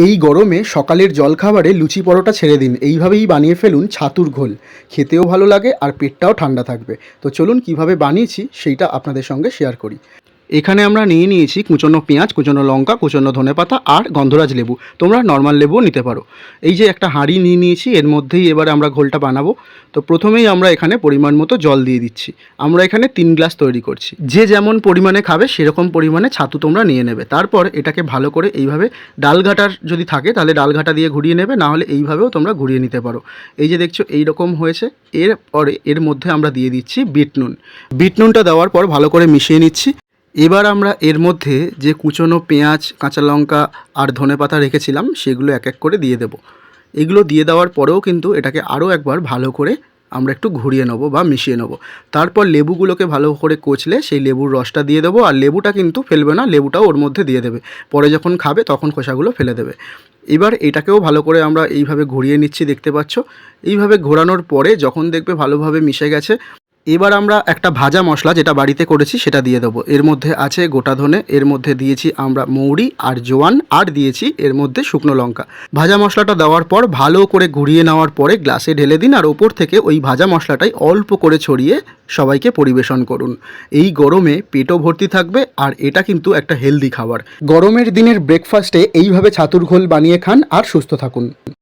এই গরমে সকালের জলখাবারে লুচি পরোটা ছেড়ে দিন, এইভাবেই বানিয়ে ফেলুন ছাতুর ঘোল। খেতেও ভালো লাগে আর পেটটাও ঠান্ডা থাকবে। তো চলুন কিভাবে বানিয়েছি সেইটা আপনাদের সঙ্গে শেয়ার করি। এখানে আমরা নিয়েছি কুচনো পেঁয়াজ, কুচনো লঙ্কা, কুচনো ধনেপাতা আর গন্ধরাজ লেবু। তোমরা নর্মাল লেবুও নিতে পারো। এই যে একটা হাঁড়ি নিয়েছি, এর মধ্যেই এবার আমরা ঘোলটা বানাবো। তো প্রথমেই আমরা এখানে পরিমাণ মতো জল দিয়ে দিচ্ছি। আমরা এখানে 3 গ্লাস তৈরি করছি। যে যেমন পরিমাণে খাবে সেরকম পরিমাণে ছাতু তোমরা নিয়ে নেবে। তারপর এটাকে ভালো করে এইভাবে ডালঘাটার যদি থাকে তাহলে ডালঘাটা দিয়ে ঘুরিয়ে নেবে, না হলে এইভাবেও তোমরা ঘুরিয়ে নিতে পারো। এই যে দেখছো এইরকম হয়েছে। এরপরে এর মধ্যে আমরা দিয়ে দিচ্ছি বিট নুন। বিট নুনটা দেওয়ার পর ভালো করে মিশিয়ে নিচ্ছি। এবার আমরা এর মধ্যে যে কুচনো পেঁয়াজ, কাঁচা লঙ্কা আর ধনেপাতা রেখেছিলাম সেগুলো এক এক করে দিয়ে দেব। এগুলো দিয়ে দেওয়ার পরেও কিন্তু এটাকে আরও একবার ভালো করে আমরা একটু ঘুরিয়ে নেবো বা মিশিয়ে নেবো। তারপর লেবুগুলোকে ভালো করে কচলে সেই লেবুর রসটা দিয়ে দেবো। আর লেবুটা কিন্তু ফেলবে না, লেবুটাও ওর মধ্যে দিয়ে দেবে। পরে যখন খাবে তখন খোসাগুলো ফেলে দেবে। এবার এটাকেও ভালো করে আমরা এইভাবে ঘুরিয়ে নিচ্ছি, দেখতে পাচ্ছ। এইভাবে ঘোরানোর পরে যখন দেখবে ভালোভাবে মিশে গেছে, এবার আমরা একটা ভাজা মশলা যেটা বাড়িতে করেছি সেটা দিয়ে দেবো। এর মধ্যে আছে গোটা ধনে, এর মধ্যে দিয়েছি আমরা মৌরি আর জোয়ান, আর দিয়েছি এর মধ্যে শুকনো লঙ্কা। ভাজা মশলাটা দেওয়ার পর ভালো করে ঘুরিয়ে নেওয়ার পরে গ্লাসে ঢেলে দিন, আর ওপর থেকে ওই ভাজা মশলাটাই অল্প করে ছড়িয়ে সবাইকে পরিবেশন করুন। এই গরমে পেটও ভর্তি থাকবে আর এটা কিন্তু একটা হেলদি খাবার। গরমের দিনের ব্রেকফাস্টে এইভাবে ছাতুর ঘোল বানিয়ে খান আর সুস্থ থাকুন।